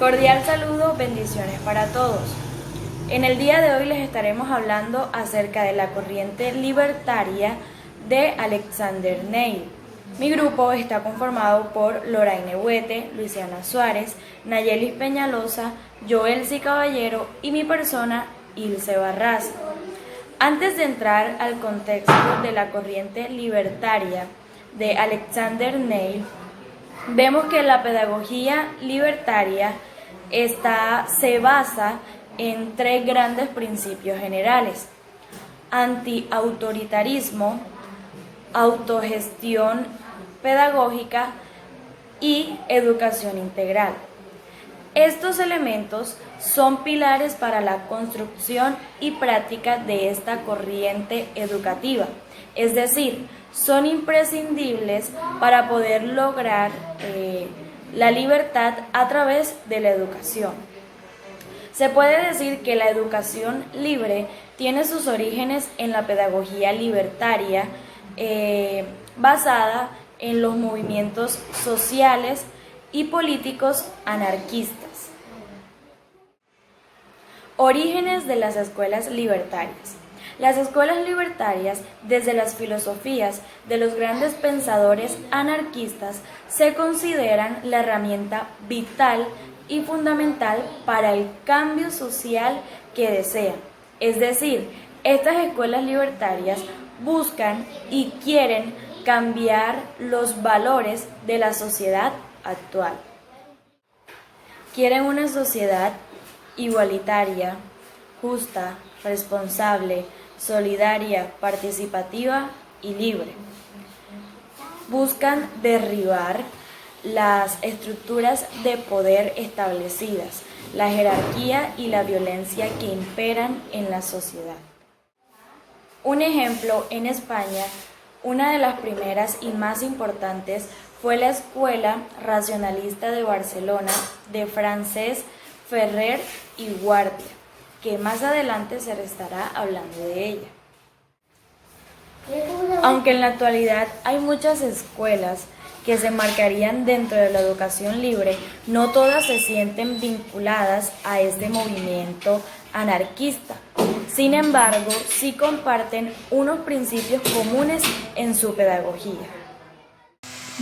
Cordial saludo, bendiciones para todos. En el día de hoy les estaremos hablando acerca de la corriente libertaria de Alexander Neil. Mi grupo está conformado por Loraine Huete, Luisiana Suárez, Nayelis Peñalosa, Joelsi Caballero y mi persona, Ilse Barraza. Antes de entrar al contexto de la corriente libertaria de Alexander Neil, vemos que la pedagogía libertaria se basa en tres grandes principios generales: antiautoritarismo, autogestión pedagógica y educación integral. Estos elementos son pilares para la construcción y práctica de esta corriente educativa, es decir, son imprescindibles para poder lograr la libertad a través de la educación. Se puede decir que la educación libre tiene sus orígenes en la pedagogía libertaria, basada en los movimientos sociales y políticos anarquistas. Orígenes de las escuelas libertarias. Las escuelas libertarias, desde las filosofías de los grandes pensadores anarquistas, se consideran la herramienta vital y fundamental para el cambio social que desean. Es decir, estas escuelas libertarias buscan y quieren cambiar los valores de la sociedad actual. Quieren una sociedad igualitaria, justa, responsable, solidaria, participativa y libre. Buscan derribar las estructuras de poder establecidas, la jerarquía y la violencia que imperan en la sociedad. Un ejemplo, en España, una de las primeras y más importantes fue la Escuela Racionalista de Barcelona de Francesc Ferrer i Guàrdia, que más adelante se estará hablando de ella. Aunque en la actualidad hay muchas escuelas que se marcarían dentro de la educación libre, no todas se sienten vinculadas a este movimiento anarquista. Sin embargo, sí comparten unos principios comunes en su pedagogía.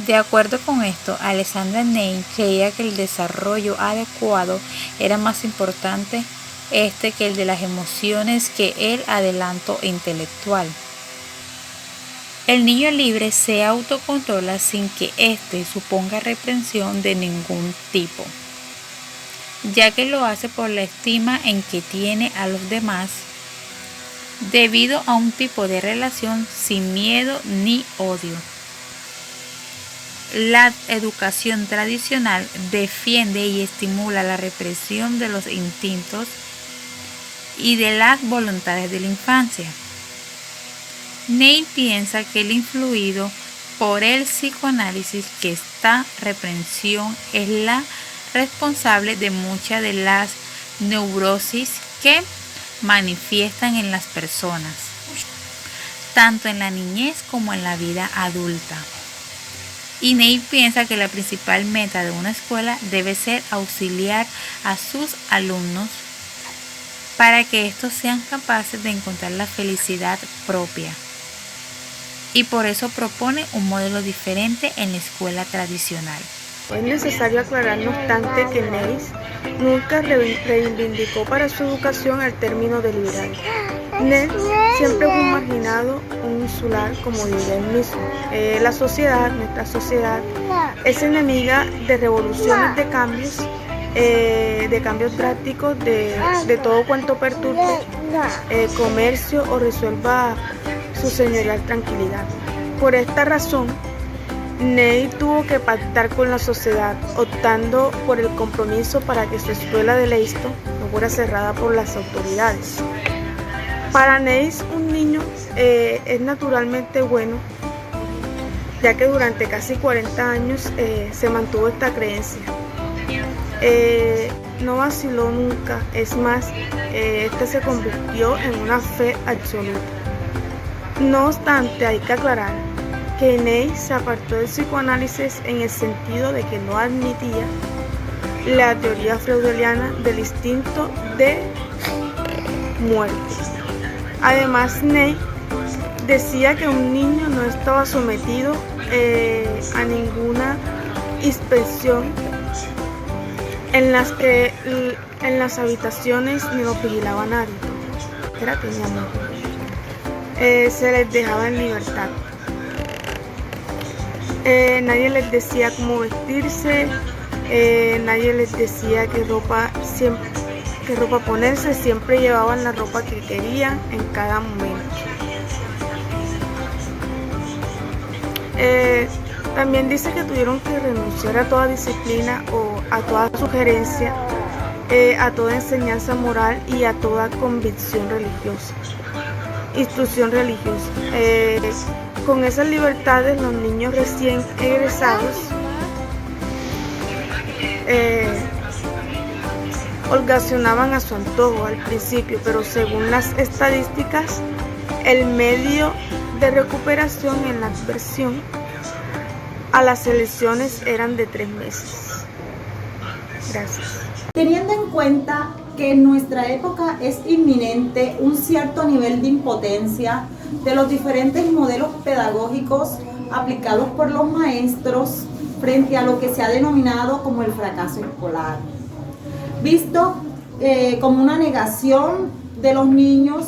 De acuerdo con esto, Alexander Neil creía que el desarrollo adecuado era más importante que el de las emociones que el adelanto intelectual. El niño libre se autocontrola sin que éste suponga reprensión de ningún tipo, ya que lo hace por la estima en que tiene a los demás, debido a un tipo de relación sin miedo ni odio. La educación tradicional defiende y estimula la represión de los instintos y de las voluntades de la infancia. Neil piensa que el influido por el psicoanálisis que esta reprensión es la responsable de muchas de las neurosis que manifiestan en las personas, tanto en la niñez como en la vida adulta. Y Neil piensa que la principal meta de una escuela debe ser auxiliar a sus alumnos para que estos sean capaces de encontrar la felicidad propia. Y por eso propone un modelo diferente en la escuela tradicional. Es necesario aclarar, no obstante, que Neil nunca reivindicó para su educación el término de liberal. Neil siempre fue un marginado, un insular, como diría él mismo. Nuestra sociedad, es enemiga de revoluciones, de cambios drásticos, de todo cuanto perturbe comercio o resuelva su señorial tranquilidad. Por esta razón, Neil tuvo que pactar con la sociedad, optando por el compromiso para que su escuela de Leiston no fuera cerrada por las autoridades. Para Neil, un niño es naturalmente bueno, ya que durante casi 40 años se mantuvo esta creencia. No vaciló nunca, es más, esta se convirtió en una fe absoluta. No obstante, hay que aclarar que Neil se apartó del psicoanálisis en el sentido de que no admitía la teoría freudiana del instinto de muerte. Además, Ney decía que un niño no estaba sometido a ninguna inspección en las habitaciones ni lo vigilaba nadie. Espérate, mi amor. Se les dejaba en libertad. Nadie les decía cómo vestirse, nadie les decía qué ropa ponerse, siempre llevaban la ropa que querían en cada momento. También dice que tuvieron que renunciar a toda disciplina o a toda sugerencia, a toda enseñanza moral y a toda convicción religiosa, instrucción religiosa. Con esas libertades los niños recién egresados holgazaneaban a su antojo al principio, pero según las estadísticas, el medio de recuperación en la adversión a las elecciones eran de 3 meses. Gracias. Teniendo en cuenta que en nuestra época es inminente un cierto nivel de impotencia de los diferentes modelos pedagógicos aplicados por los maestros frente a lo que se ha denominado como el fracaso escolar, visto como una negación de los niños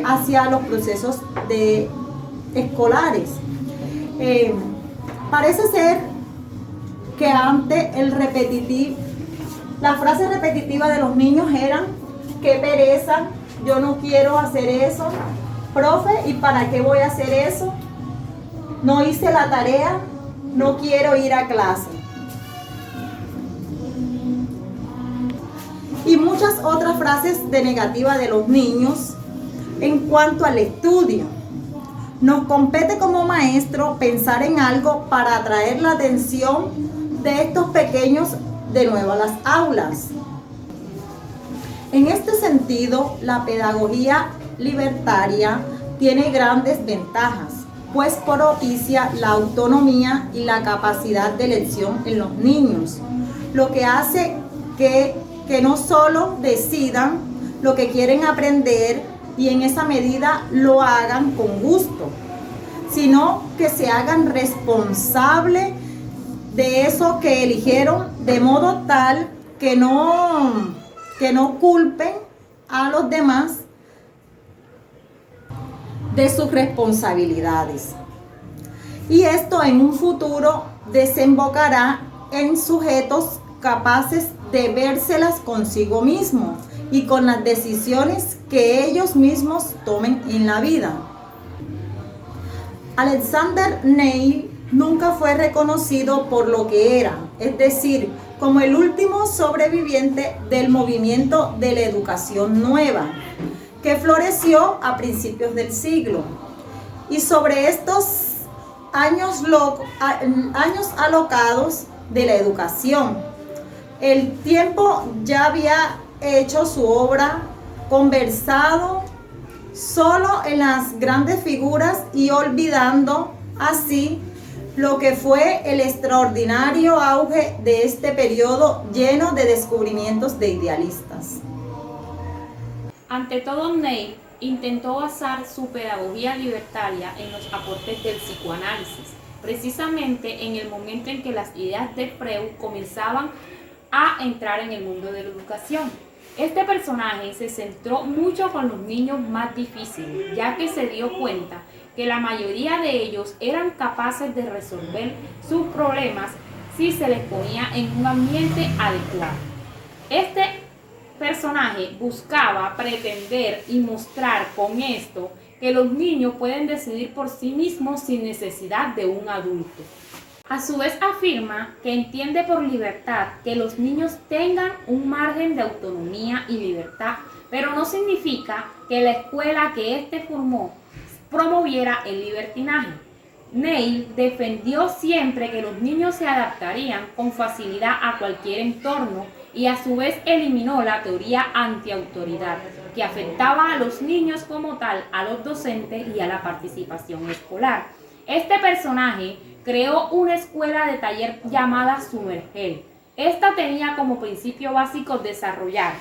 hacia los procesos escolares. Parece ser que antes la frase repetitiva de los niños eran: qué pereza, yo no quiero hacer eso, profe, ¿y para qué voy a hacer eso? No hice la tarea, no quiero ir a clase. Y muchas otras frases de negativa de los niños en cuanto al estudio. Nos compete como maestro pensar en algo para atraer la atención de estos pequeños de nuevo a las aulas. En este sentido, la pedagogía libertaria tiene grandes ventajas, pues propicia la autonomía y la capacidad de elección en los niños, lo que hace que no solo decidan lo que quieren aprender y en esa medida lo hagan con gusto, sino que se hagan responsables de eso que eligieron, de modo tal que no culpen a los demás de sus responsabilidades. Y esto en un futuro desembocará en sujetos capaces de vérselas consigo mismos y con las decisiones que ellos mismos tomen en la vida. Alexander Ney nunca fue reconocido por lo que era, es decir, como el último sobreviviente del movimiento de la educación nueva, que floreció a principios del siglo. Y sobre estos años alocados de la educación, el tiempo ya había hecho su obra, conversado solo en las grandes figuras y olvidando así lo que fue el extraordinario auge de este periodo lleno de descubrimientos de idealistas. Ante todo, Ney intentó basar su pedagogía libertaria en los aportes del psicoanálisis, precisamente en el momento en que las ideas de Freud comenzaban a entrar en el mundo de la educación. Este personaje se centró mucho con los niños más difíciles, ya que se dio cuenta que la mayoría de ellos eran capaces de resolver sus problemas si se les ponía en un ambiente adecuado. Este personaje buscaba pretender y mostrar con esto que los niños pueden decidir por sí mismos sin necesidad de un adulto. A su vez afirma que entiende por libertad que los niños tengan un margen de autonomía y libertad, pero no significa que la escuela que éste formó promoviera el libertinaje. Ney defendió siempre que los niños se adaptarían con facilidad a cualquier entorno y a su vez eliminó la teoría antiautoridad que afectaba a los niños como tal, a los docentes y a la participación escolar. Este personaje creó una escuela de taller llamada Sumergel, Esta tenía como principio básico desarrollar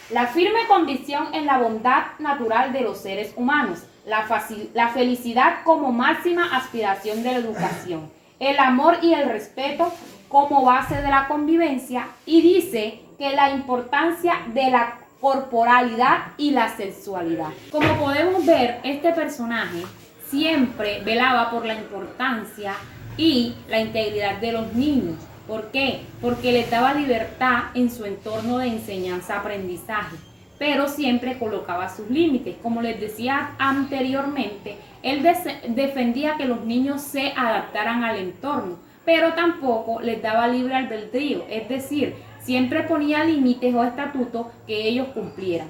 la firme convicción en la bondad natural de los seres humanos, la felicidad como máxima aspiración de la educación, el amor y el respeto como base de la convivencia, y dice que la importancia de la corporalidad y la sexualidad. Como podemos ver, este personaje siempre velaba por la importancia y la integridad de los niños. ¿Por qué? Porque les daba libertad en su entorno de enseñanza-aprendizaje, pero siempre colocaba sus límites. Como les decía anteriormente, él defendía que los niños se adaptaran al entorno, pero tampoco les daba libre albedrío, es decir, siempre ponía límites o estatutos que ellos cumplieran.